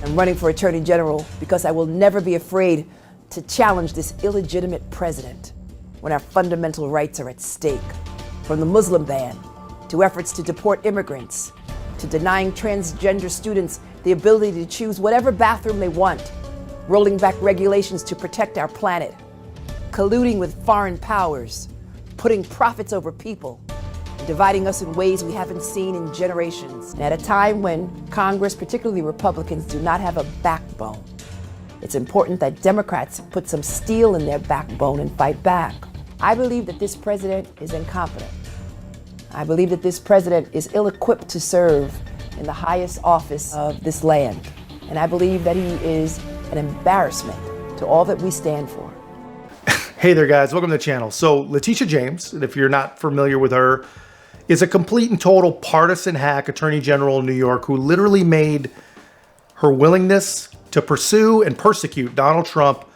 I'm running for Attorney General because I will never be afraid to challenge this illegitimate president when our fundamental rights are at stake. From the Muslim ban, to efforts to deport immigrants, to denying transgender students the ability to choose whatever bathroom they want, rolling back regulations to protect our planet, colluding with foreign powers, putting profits over people, and dividing us in ways we haven't seen in generations. And at a time when Congress, particularly Republicans, do not have a backbone, it's important that Democrats put some steel in their backbone and fight back. I believe that this president is incompetent. I believe that this president is ill-equipped to serve in the highest office of this land. And I believe that he is an embarrassment to all that we stand for. Hey there, guys. Welcome to the channel. So Leticia James, if you're not familiar with her, is a complete and total partisan hack attorney general in New York who literally made her willingness to pursue and persecute Donald Trump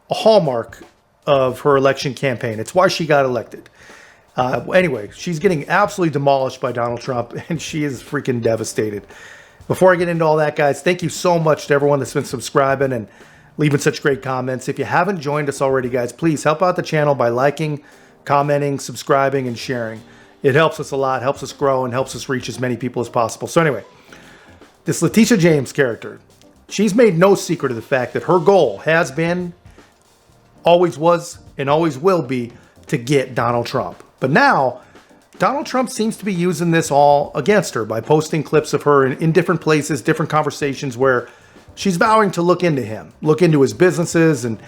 a hallmark of her election campaign. It's why she got elected. Anyway, she's getting absolutely demolished by Donald Trump, and she is freaking devastated. Before I get into all that, guys, thank you so much to everyone that's been subscribing and leaving such great comments. If you haven't joined us already, guys, please help out the channel by liking, commenting, subscribing, and sharing. It helps us a lot, helps us grow, and helps us reach as many people as possible. So anyway, this Leticia James character, she's made no secret of the fact that her goal has been, always was, and always will be to get Donald Trump. But now, Donald Trump seems to be using this all against her by posting clips of her in different places, different conversations where she's vowing to look into him, look into his businesses, and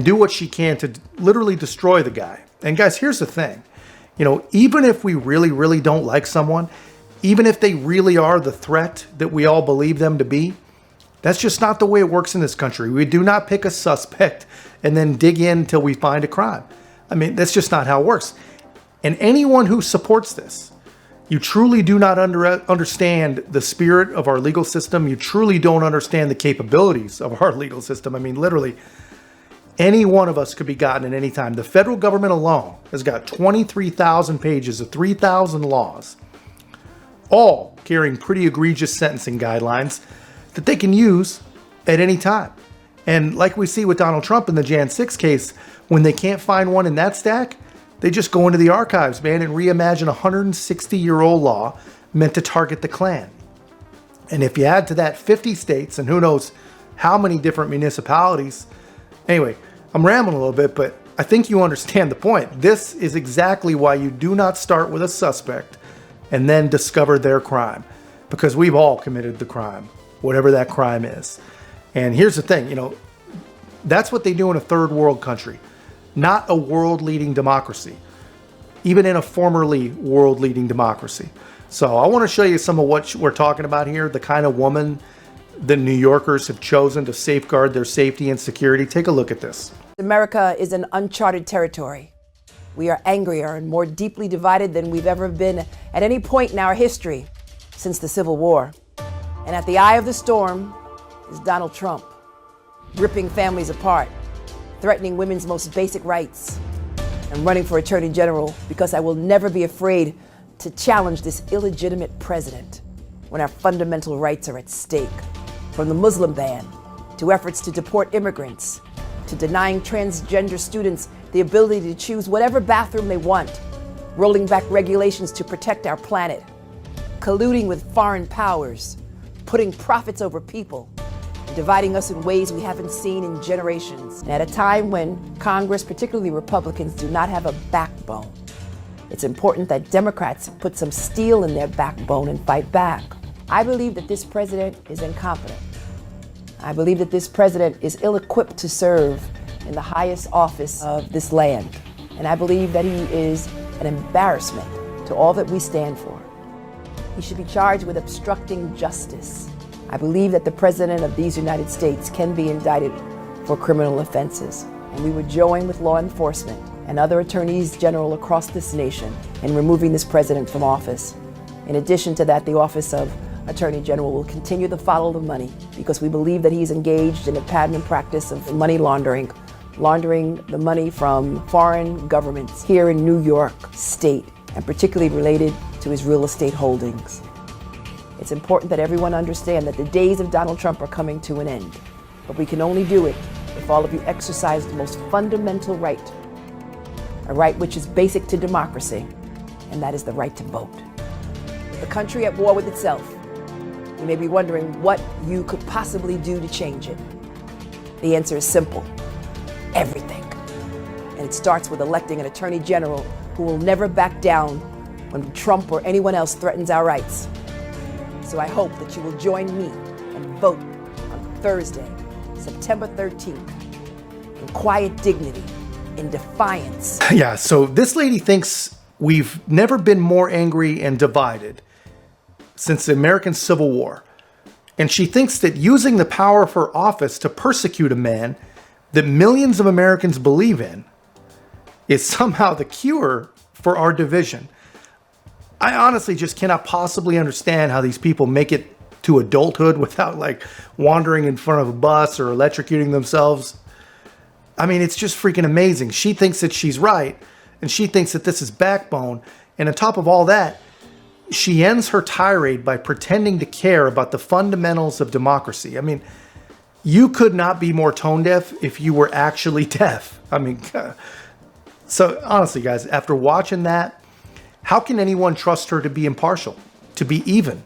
do what she can to literally destroy the guy. And guys, here's the thing. You know, even if we really, really don't like someone, even if they really are the threat that we all believe them to be, that's just not the way it works in this country. We do not pick a suspect and then dig in until we find a crime. I mean, that's just not how it works. And anyone who supports this, you truly do not understand the spirit of our legal system. You truly don't understand the capabilities of our legal system. I mean, literally, any one of us could be gotten at any time. The federal government alone has got 23,000 pages of 3,000 laws, all carrying pretty egregious sentencing guidelines that they can use at any time. And like we see with Donald Trump in the Jan 6 case, when they can't find one in that stack, they just go into the archives, man, and reimagine a 160-year-old law meant to target the Klan. And if you add to that 50 states and who knows how many different municipalities. Anyway, I'm rambling a little bit, but I think you understand the point. This is exactly why you do not start with a suspect and then discover their crime, because we've all committed the crime, whatever that crime is. And here's the thing, you know, that's what they do in a third world country. Not a world-leading democracy, even in a formerly world-leading democracy. So I want to show you some of what we're talking about here, the kind of woman the New Yorkers have chosen to safeguard their safety and security. Take a look at this. America is an uncharted territory. We are angrier and more deeply divided than we've ever been at any point in our history since the Civil War. And at the eye of the storm is Donald Trump, ripping families apart, threatening women's most basic rights. I'm running for Attorney General because I will never be afraid to challenge this illegitimate president when our fundamental rights are at stake. From the Muslim ban, to efforts to deport immigrants, to denying transgender students the ability to choose whatever bathroom they want, rolling back regulations to protect our planet, colluding with foreign powers, putting profits over people, dividing us in ways we haven't seen in generations. And at a time when Congress, particularly Republicans, do not have a backbone, it's important that Democrats put some steel in their backbone and fight back. I believe that this president is incompetent. I believe that this president is ill-equipped to serve in the highest office of this land. And I believe that he is an embarrassment to all that we stand for. He should be charged with obstructing justice. I believe that the President of these United States can be indicted for criminal offenses, and we would join with law enforcement and other attorneys general across this nation in removing this president from office. In addition to that, the Office of Attorney General will continue to follow the money because we believe that he's engaged in a pattern and practice of money laundering the money from foreign governments here in New York State, and particularly related to his real estate holdings. It's important that everyone understand that the days of Donald Trump are coming to an end. But we can only do it if all of you exercise the most fundamental right, a right which is basic to democracy, and that is the right to vote. With the country at war with itself, you may be wondering what you could possibly do to change it. The answer is simple: everything. And it starts with electing an attorney general who will never back down when Trump or anyone else threatens our rights. So I hope that you will join me and vote on Thursday, September 13th, in quiet dignity, in defiance. Yeah, so this lady thinks we've never been more angry and divided since the American Civil War. And she thinks that using the power of her office to persecute a man that millions of Americans believe in is somehow the cure for our division. I honestly just cannot possibly understand how these people make it to adulthood without like wandering in front of a bus or electrocuting themselves. I mean, it's just freaking amazing. She thinks that she's right, and she thinks that this is backbone. And on top of all that, she ends her tirade by pretending to care about the fundamentals of democracy. I mean, you could not be more tone deaf if you were actually deaf. I mean, so honestly, guys, after watching that, how can anyone trust her to be impartial, to be even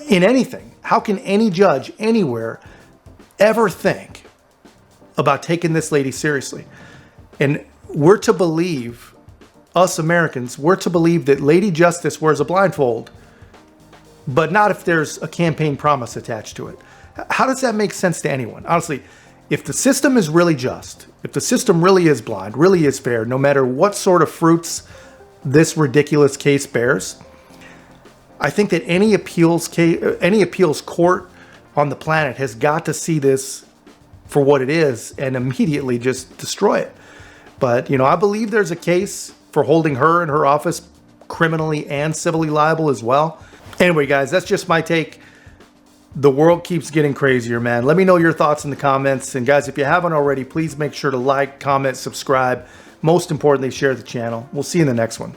in anything? How can any judge anywhere ever think about taking this lady seriously? And we're to believe, us Americans, we're to believe that Lady Justice wears a blindfold, but not if there's a campaign promise attached to it. How does that make sense to anyone? Honestly, if the system is really just, if the system really is blind, really is fair, no matter what sort of fruits this ridiculous case bears, I think that any appeals court on the planet has got to see this for what it is and immediately just destroy it. But, you know, I believe there's a case for holding her and her office criminally and civilly liable as well. Anyway, guys, that's just my take. The world keeps getting crazier, man. Let me know your thoughts in the comments. And guys, if you haven't already, please make sure to like, comment, subscribe. Most importantly, share the channel. We'll see you in the next one.